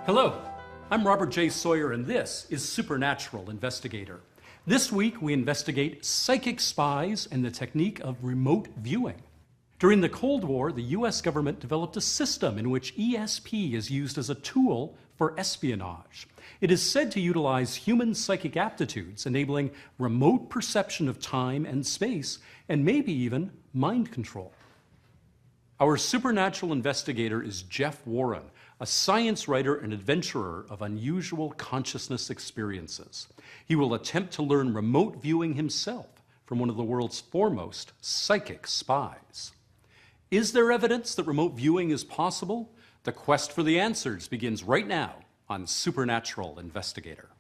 Hello, I'm Robert J. Sawyer, and this is Supernatural Investigator. This week, we investigate psychic spies and the technique of remote viewing. During the Cold War, the U.S. government developed a system in which ESP is used as a tool for espionage. It is said to utilize human psychic aptitudes, enabling remote perception of time and space, and maybe even mind control. Our supernatural investigator is Jeff Warren, a science writer and adventurer of unusual consciousness experiences. He will attempt to learn remote viewing himself from one of the world's foremost psychic spies. Is there evidence that remote viewing is possible? The quest for the answers begins right now on Supernatural Investigator.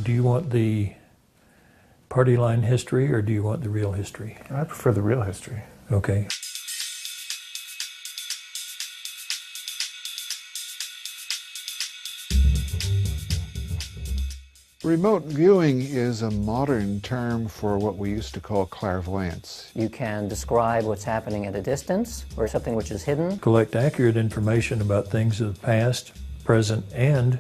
Do you want the party line history, or do you want the real history? I prefer the real history. Okay. Remote viewing is a modern term for what we used to call clairvoyance. You can describe what's happening at a distance or something which is hidden. Collect accurate information about things of the past, present, and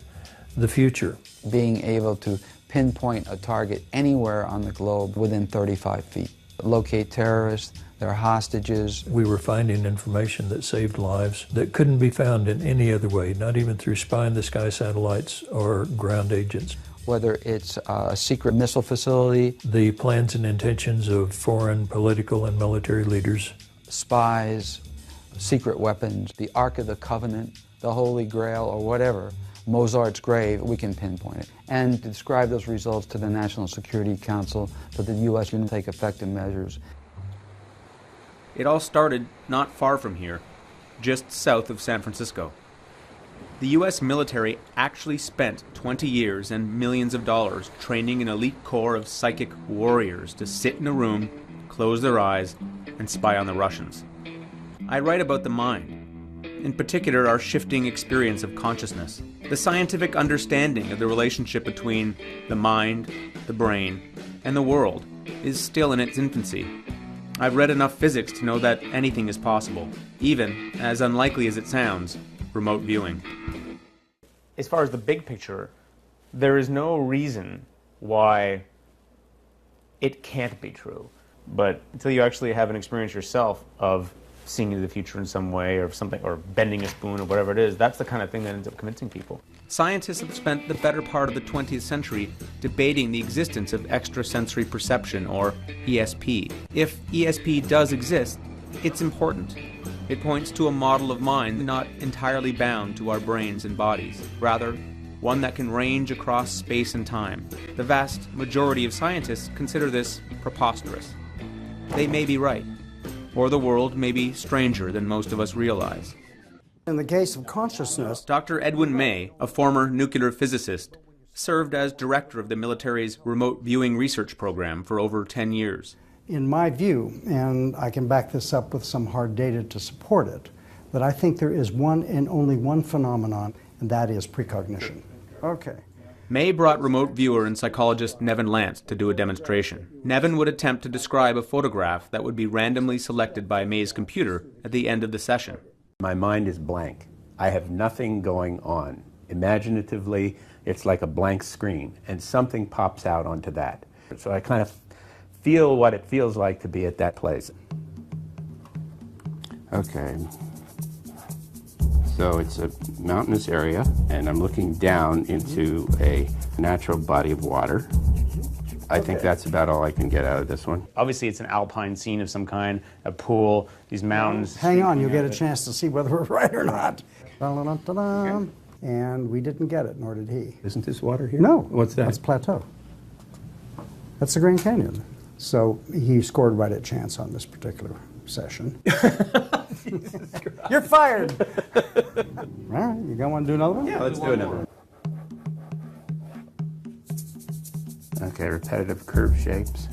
the future. Being able to pinpoint a target anywhere on the globe within 35 feet. Locate terrorists, their hostages. We were finding information that saved lives that couldn't be found in any other way, not even through spy-in-the-sky satellites or ground agents. Whether it's a secret missile facility, The plans and intentions of foreign political and military leaders. spies, secret weapons, the Ark of the Covenant, the Holy Grail, or whatever, Mozart's grave, we can pinpoint it. And describe those results to the National Security Council so the U.S. can take effective measures. It all started not far from here, just south of San Francisco. The U.S. military actually spent 20 years and millions of dollars training an elite corps of psychic warriors to sit in a room, close their eyes, and spy on the Russians. I write about the mind, in particular our shifting experience of consciousness. The scientific understanding of the relationship between the mind, the brain, and the world is still in its infancy. I've read enough physics to know that anything is possible, even, as unlikely as it sounds, remote viewing. As far as the big picture, there is no reason why it can't be true. But until you actually have an experience yourself of seeing into the future in some way or something, or bending a spoon or whatever it is, that's the kind of thing that ends up convincing people. Scientists have spent the better part of the 20th century debating the existence of extrasensory perception, or ESP. If ESP does exist, it's important. It points to a model of mind not entirely bound to our brains and bodies, rather, one that can range across space and time. The vast majority of scientists consider this preposterous. They may be right, or the world may be stranger than most of us realize. In the case of consciousness, Dr. Edwin May, a former nuclear physicist, served as director of the military's remote viewing research program for over 10 years. in my view, and I can back this up with some hard data to support it, that I think there is one and only one phenomenon, and that is precognition. Okay. May brought remote viewer and psychologist Nevin Lance to do a demonstration. Nevin would attempt to describe a photograph that would be randomly selected by May's computer at the end of the session. My mind is blank. I have nothing going on. Imaginatively, it's like a blank screen, and something pops out onto that. So I kind of feel what it feels like to be at that place. Okay. So it's a mountainous area, and I'm looking down into a natural body of water. I think that's about all I can get out of this one. Obviously, it's an alpine scene of some kind, a pool, these mountains. Hang on, you'll get a chance to see whether we're right or not. Da-da-da-da-da. And we didn't get it, nor did he. Isn't this water here? No. What's that? That's Plateau. That's the Grand Canyon. So he scored right at chance on this particular session. You're fired. All right, you gonna want to do another one? Yeah, let's do another one. Okay, repetitive curve shapes,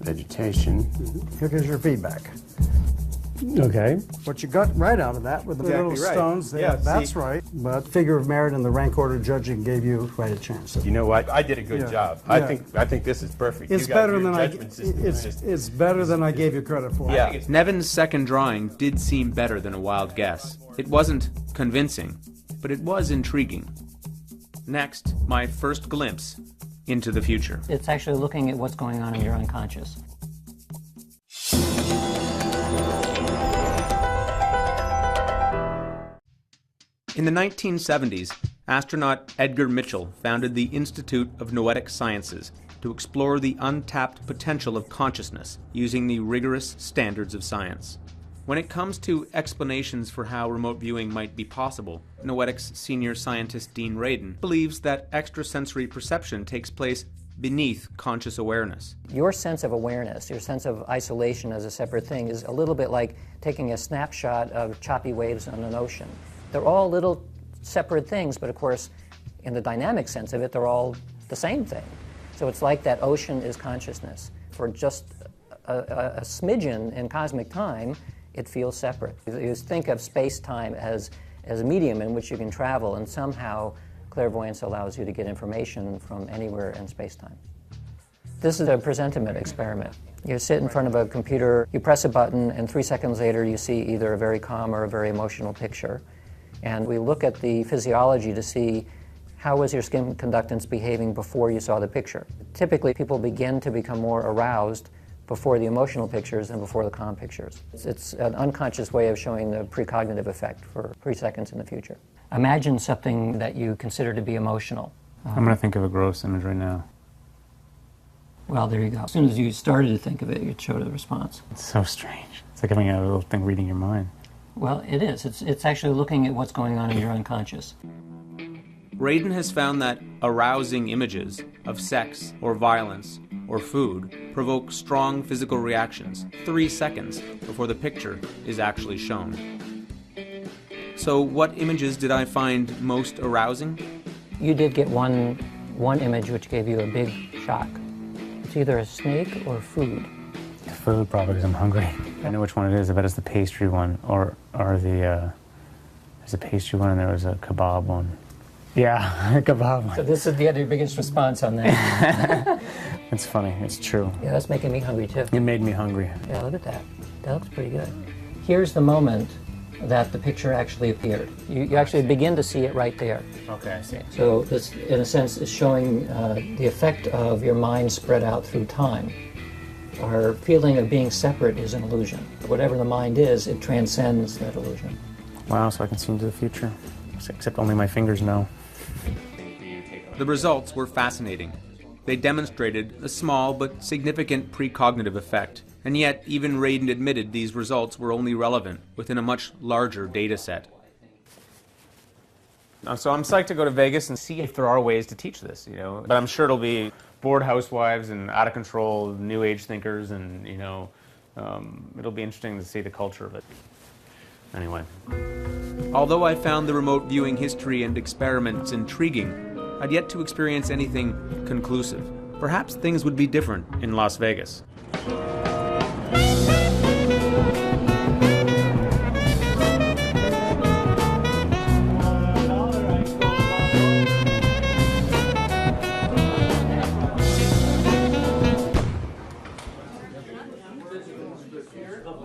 vegetation. Here goes your feedback. Okay. What you got right out of that with the Exactly little right. stones, Yeah, that's see. right. But figure of merit and the rank order judging gave you quite a chance. You know what? I did a good Yeah. job. Yeah. I think this is perfect. It's You guys, better your than I. judgment system is It's better than I gave you credit for. Yeah. Nevin's second drawing did seem better than a wild guess. It wasn't convincing, but it was intriguing. Next, my first glimpse into the future. It's actually looking at what's going on in your unconscious. In the 1970s, astronaut Edgar Mitchell founded the Institute of Noetic Sciences to explore the untapped potential of consciousness using the rigorous standards of science. When it comes to explanations for how remote viewing might be possible, Noetics senior scientist Dean Radin believes that extrasensory perception takes place beneath conscious awareness. Your sense of awareness, your sense of isolation as a separate thing is a little bit like taking a snapshot of choppy waves on an ocean. They're all little separate things, but of course, in the dynamic sense of it, they're all the same thing. So it's like that ocean is consciousness. For just a smidgen in cosmic time, it feels separate. You think of space-time as a medium in which you can travel, and somehow clairvoyance allows you to get information from anywhere in space-time. This is a presentiment experiment. You sit in front of a computer, you press a button, and 3 seconds later you see either a very calm or a very emotional picture. And we look at the physiology to see how was your skin conductance behaving before you saw the picture. Typically, people begin to become more aroused before the emotional pictures than before the calm pictures. It's an unconscious way of showing the precognitive effect for 3 seconds in the future. Imagine something that you consider to be emotional. I'm going to think of a gross image right now. Well, there you go. As soon as you started to think of it, it showed a response. It's so strange. It's like having a little thing reading your mind. Well, it is. It's actually looking at what's going on in your unconscious. Radin has found that arousing images of sex or violence or food provoke strong physical reactions 3 seconds before the picture is actually shown. So what images did I find most arousing? You did get one image which gave you a big shock. It's either a snake or food. Food, probably, because I'm hungry. I know which one it is. I bet it's the pastry one, or the, there's a pastry one and there was a kebab one. Yeah, a kebab one. So this is the other biggest response on that. It's funny, it's true. Yeah, that's making me hungry too. It made me hungry. Yeah, look at that. That looks pretty good. Here's the moment that the picture actually appeared. You actually begin to see it right there. Okay, I see. So this, in a sense, is showing the effect of your mind spread out through time. Our feeling of being separate is an illusion. Whatever the mind is, it transcends that illusion. Wow, so I can see into the future. Except only my fingers know. The results were fascinating. They demonstrated a small but significant precognitive effect, and yet even Radin admitted these results were only relevant within a much larger data set. So I'm psyched to go to Vegas and see if there are ways to teach this, But I'm sure it'll be bored housewives and out of control new age thinkers, and it'll be interesting to see the culture of it. Anyway. Although I found the remote viewing history and experiments intriguing, I'd yet to experience anything conclusive. Perhaps things would be different in Las Vegas.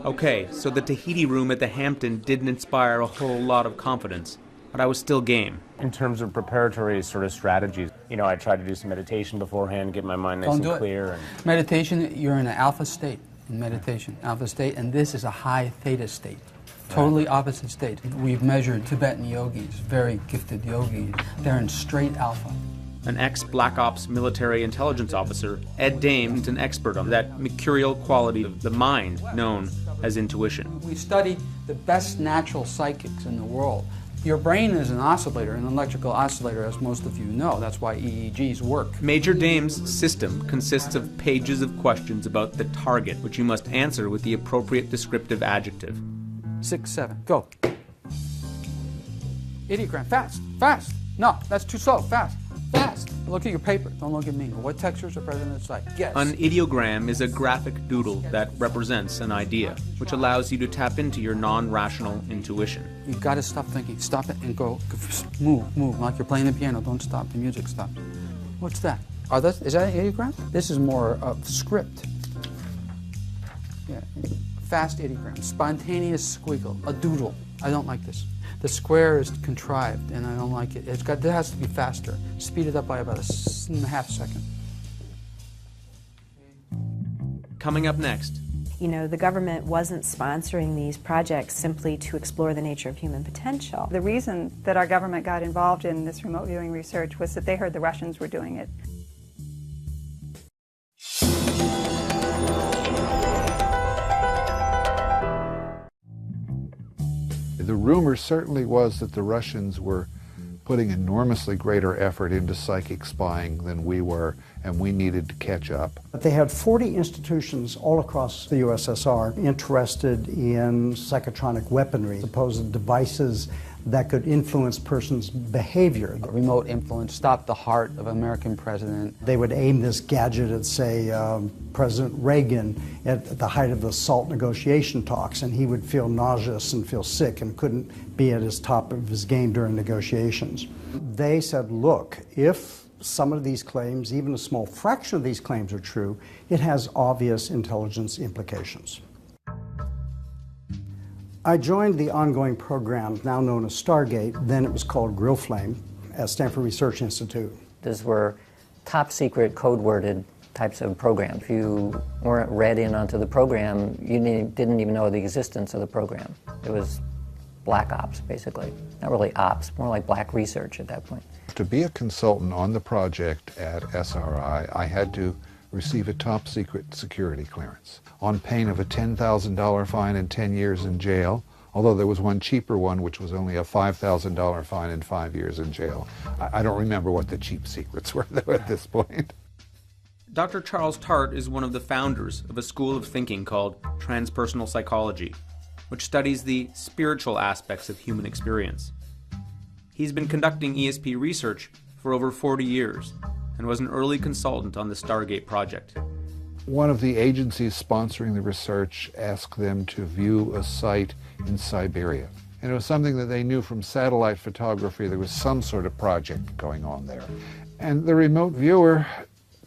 Okay, so the Tahiti room at the Hampton didn't inspire a whole lot of confidence, but I was still game. In terms of preparatory sort of strategies, I try to do some meditation beforehand, get my mind nice and clear. Meditation, you're in an alpha state in meditation, alpha state, and this is a high theta state. Totally opposite state. We've measured Tibetan yogis, very gifted yogis. They're in straight alpha. An ex-Black Ops military intelligence officer, Ed Dame is an expert on that mercurial quality of the mind known as intuition. We study the best natural psychics in the world. Your brain is an oscillator, an electrical oscillator, as most of you know. That's why EEGs work. Major Dame's system consists of pages of questions about the target, which you must answer with the appropriate descriptive adjective. 6, 7, go. Ideogram, fast, fast. No, that's too slow, fast, fast. Look at your paper. Don't look at me. What textures are present in the site? Guess. An ideogram is a graphic doodle that represents an idea, which allows you to tap into your non-rational intuition. You've got to stop thinking. Stop it and go. Move. Like you're playing the piano. Don't stop. The music stops. What's that? Is that an ideogram? This is more of script. Yeah. Fast ideogram. Spontaneous squiggle. A doodle. I don't like this. The square is contrived, and I don't like it. It has to be faster. Speed it up by about a half second. Coming up next. You know, the government wasn't sponsoring these projects simply to explore the nature of human potential. The reason that our government got involved in this remote viewing research was that they heard the Russians were doing it. The rumor certainly was that the Russians were putting enormously greater effort into psychic spying than we were, and we needed to catch up. But they had 40 institutions all across the USSR interested in psychotronic weaponry, supposed devices that could influence persons' behavior. Remote influence stopped the heart of an American president. They would aim this gadget at, say, President Reagan at the height of the SALT negotiation talks, and he would feel nauseous and feel sick and couldn't be at his top of his game during negotiations. They said, look, if some of these claims, even a small fraction of these claims are true, it has obvious intelligence implications. I joined the ongoing program, now known as Stargate, then it was called GrillFlame, at Stanford Research Institute. These were top secret, code-worded types of programs. If you weren't read in onto the program, you didn't even know the existence of the program. It was black ops, basically. Not really ops, more like black research at that point. To be a consultant on the project at SRI, I had to receive a top secret security clearance on pain of a $10,000 fine and 10 years in jail, although there was one cheaper one which was only a $5,000 fine and 5 years in jail. I don't remember what the cheap secrets were though at this point. Dr. Charles Tart is one of the founders of a school of thinking called transpersonal psychology, which studies the spiritual aspects of human experience. He's been conducting ESP research for over 40 years and was an early consultant on the Stargate project. One of the agencies sponsoring the research asked them to view a site in Siberia. And it was something that they knew from satellite photography. There was some sort of project going on there. And the remote viewer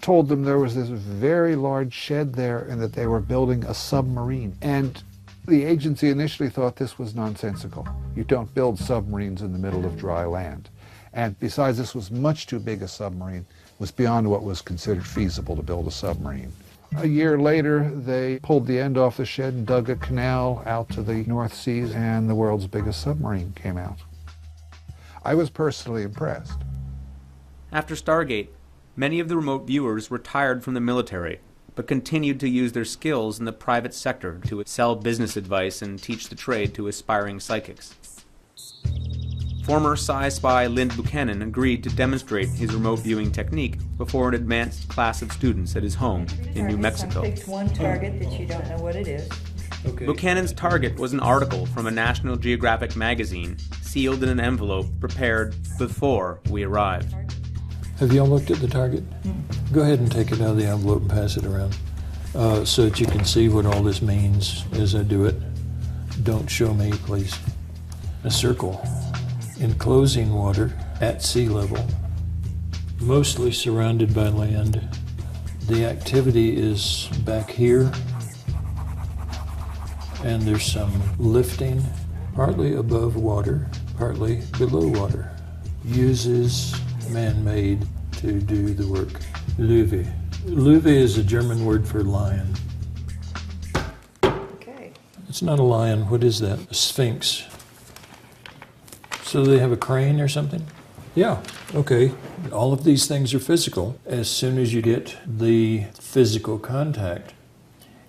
told them there was this very large shed there and that they were building a submarine. And the agency initially thought this was nonsensical. You don't build submarines in the middle of dry land. And besides, this was much too big a submarine. It was beyond what was considered feasible to build a submarine. A year later, they pulled the end off the shed and dug a canal out to the North Seas, and the world's biggest submarine came out. I was personally impressed. After Stargate, many of the remote viewers retired from the military, but continued to use their skills in the private sector to sell business advice and teach the trade to aspiring psychics. Former Sci-Spy Lynn Buchanan agreed to demonstrate his remote viewing technique before an advanced class of students at his home in New Mexico. I picked one target that you don't know what it is. Okay. Buchanan's target was an article from a National Geographic magazine, sealed in an envelope prepared before we arrived. Have y'all looked at the target? Go ahead and take it out of the envelope and pass it around so that you can see what all this means as I do it. Don't show me, please. A circle. Enclosing water at sea level, mostly surrounded by land. The activity is back here, and there's some lifting, partly above water, partly below water. Uses man-made to do the work. Löwe. Löwe is a German word for lion. Okay. It's not a lion. What is that? A sphinx. So they have a crane or something? Yeah, okay. All of these things are physical. As soon as you get the physical contact,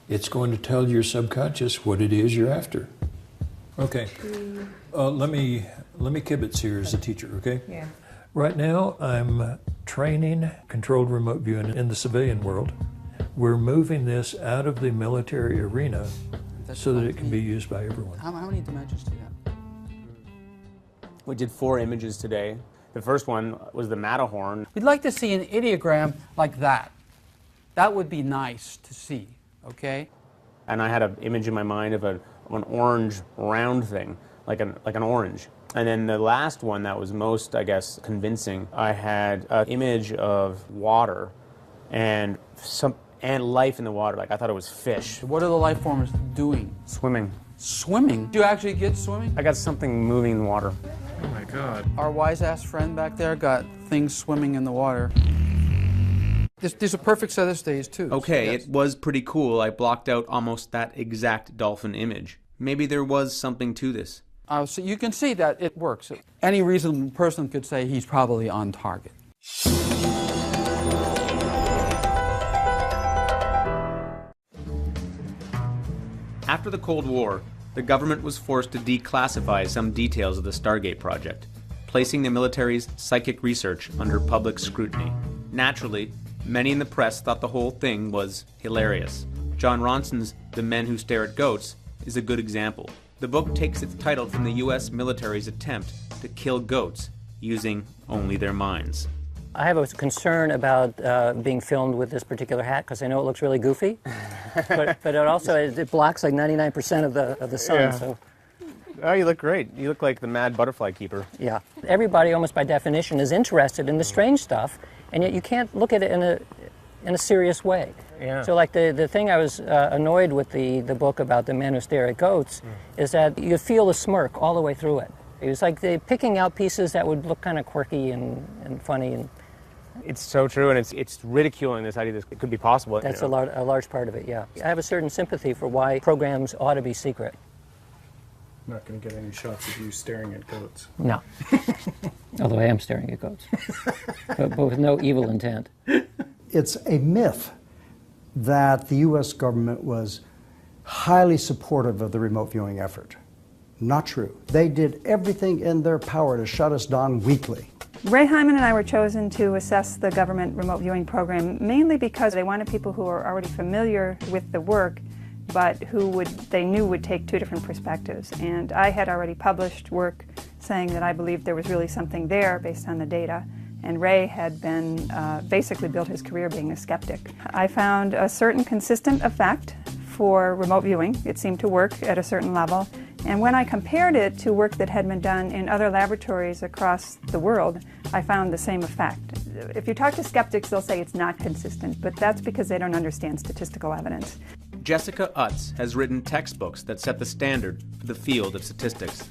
it's going to tell your subconscious what it is you're after. Okay. Let me kibitz here as a teacher, okay? Yeah. Right now, I'm training controlled remote viewing in the civilian world. We're moving this out of the military arena so that it can be used by everyone. How many dimensions do you have? We did 4 images today. The first one was the Matterhorn. We'd like to see an ideogram like that. That would be nice to see, okay? And I had an image in my mind of an orange round thing, like an orange. And then the last one that was most, I guess, convincing, I had an image of water and life in the water. Like I thought it was fish. What are the life forms doing? Swimming. Swimming? Do you actually get swimming? I got something moving in the water. Oh my God. Our wise-ass friend back there got things swimming in the water. These are perfect set of stays, too. Okay, So yes. it was pretty cool. I blocked out almost that exact dolphin image. Maybe there was something to this. So you can see that it works. Any reasonable person could say he's probably on target. After the Cold War, the government was forced to declassify some details of the Stargate project, placing the military's psychic research under public scrutiny. Naturally, many in the press thought the whole thing was hilarious. John Ronson's The Men Who Stare at Goats is a good example. The book takes its title from the U.S. military's attempt to kill goats using only their minds. I have a concern about being filmed with this particular hat because I know it looks really goofy, but it also it blocks like 99% of the sun. Yeah. So Oh, you look great. You look like the mad butterfly keeper. yeah, everybody almost by definition is interested in the strange stuff, and yet you can't look at it in a serious way. Yeah. So like the thing I was annoyed with the book about the men who stare at goats is that you feel the smirk all the way through it. It was like they picking out pieces that would look kind of quirky and funny, and It's so true, and it's ridiculing this idea that it could be possible. that's you know. a large part of it, yeah. I have a certain sympathy for why programs ought to be secret. I'm not going to get any shots of you staring at goats. No. Although I am staring at goats. but with no evil intent. It's a myth that the U.S. government was highly supportive of the remote viewing effort. Not true. They did everything in their power to shut us down weekly. Ray Hyman and I were chosen to assess the government remote viewing program mainly because they wanted people who are already familiar with the work but who they knew would take two different perspectives. And I had already published work saying that I believed there was really something there based on the data. And Ray had been basically built his career being a skeptic. I found a certain consistent effect for remote viewing. It seemed to work at a certain level. And when I compared it to work that had been done in other laboratories across the world, I found the same effect. If you talk to skeptics, they'll say it's not consistent, but that's because they don't understand statistical evidence. Jessica Utz has written textbooks that set the standard for the field of statistics.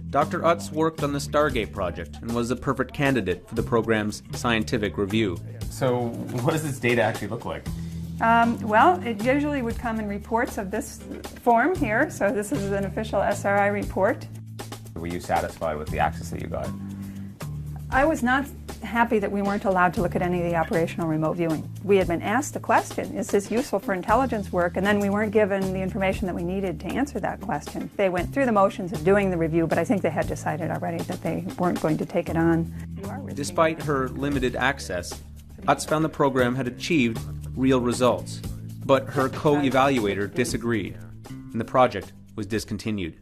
Dr. Utz worked on the Stargate project and was a perfect candidate for the program's scientific review. So what does this data actually look like? Well, it usually would come in reports of this form here. So this is an official SRI report. Were you satisfied with the access that you got? I was not happy that we weren't allowed to look at any of the operational remote viewing. We had been asked the question, is this useful for intelligence work? And then we weren't given the information that we needed to answer that question. They went through the motions of doing the review, but I think they had decided already that they weren't going to take it on. Despite her limited access, Utz found the program had achieved real results, but her co-evaluator disagreed, and the project was discontinued.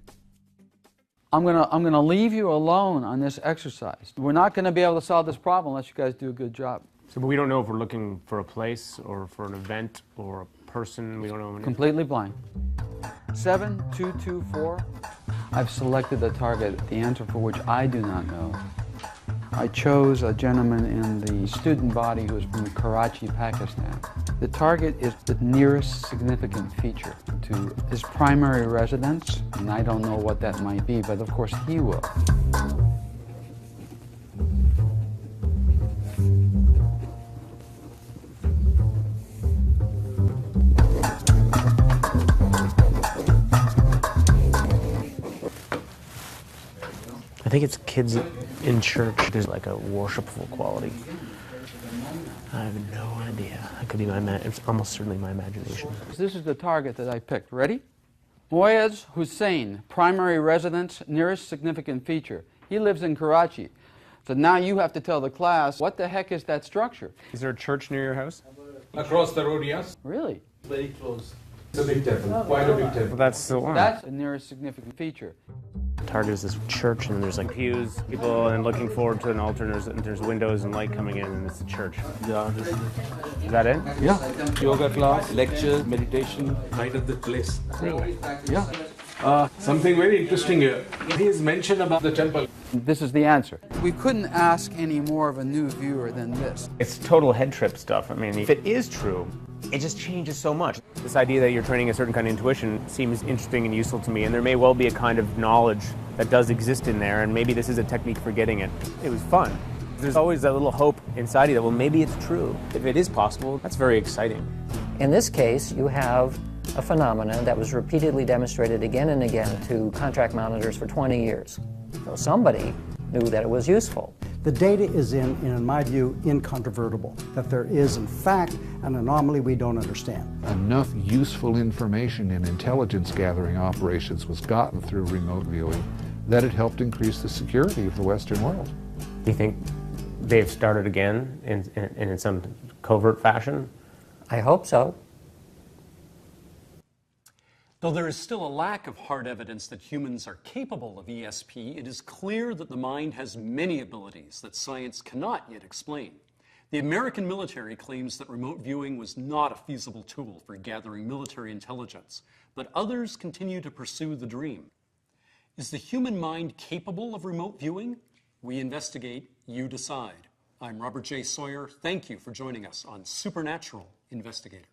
I'm gonna leave you alone on this exercise. We're not gonna be able to solve this problem unless you guys do a good job. So, but we don't know if we're looking for a place or for an event or a person. We don't know anything. Completely blind. 7224. I've selected a target, the answer for which I do not know. I chose a gentleman in the student body who is from Karachi, Pakistan. The target is the nearest significant feature to his primary residence, and I don't know what that might be, but of course he will. I think it's kids in church. There's like a worshipful quality. I have no idea. It could be it's almost certainly my imagination. This is the target that I picked. Ready? Moyez Hussein, primary residence, nearest significant feature. He lives in Karachi. So now you have to tell the class, what the heck is that structure? Is there a church near your house? Across the road, yes. Really? Very close. It's a big temple, quite a big temple. Well, that's the one. That's the nearest significant feature. target is this church, and there's like pews, people, and looking forward to an altar, and there's windows and light coming in, and it's a church. Yeah. Is that it? Yeah. Yoga class, lecture, meditation, right at the place. Really? Yeah. Something very interesting here. He has mentioned about the temple. This is the answer. We couldn't ask any more of a new viewer than this. It's total head trip stuff. I mean, if it is true, it just changes so much. This idea that you're training a certain kind of intuition seems interesting and useful to me, and there may well be a kind of knowledge that does exist in there, and maybe this is a technique for getting it. It was fun. There's always that little hope inside you that, well, maybe it's true. If it is possible, that's very exciting. In this case, you have a phenomenon that was repeatedly demonstrated again and again to contract monitors for 20 years. So somebody knew that it was useful. The data is in my view, incontrovertible, that there is, in fact, an anomaly we don't understand. Enough useful information in intelligence gathering operations was gotten through remote viewing that it helped increase the security of the Western world. Do you think they've started again in some covert fashion? I hope so. Though there is still a lack of hard evidence that humans are capable of ESP, it is clear that the mind has many abilities that science cannot yet explain. The American military claims that remote viewing was not a feasible tool for gathering military intelligence, but others continue to pursue the dream. Is the human mind capable of remote viewing? We investigate, you decide. I'm Robert J. Sawyer. Thank you for joining us on Supernatural Investigator.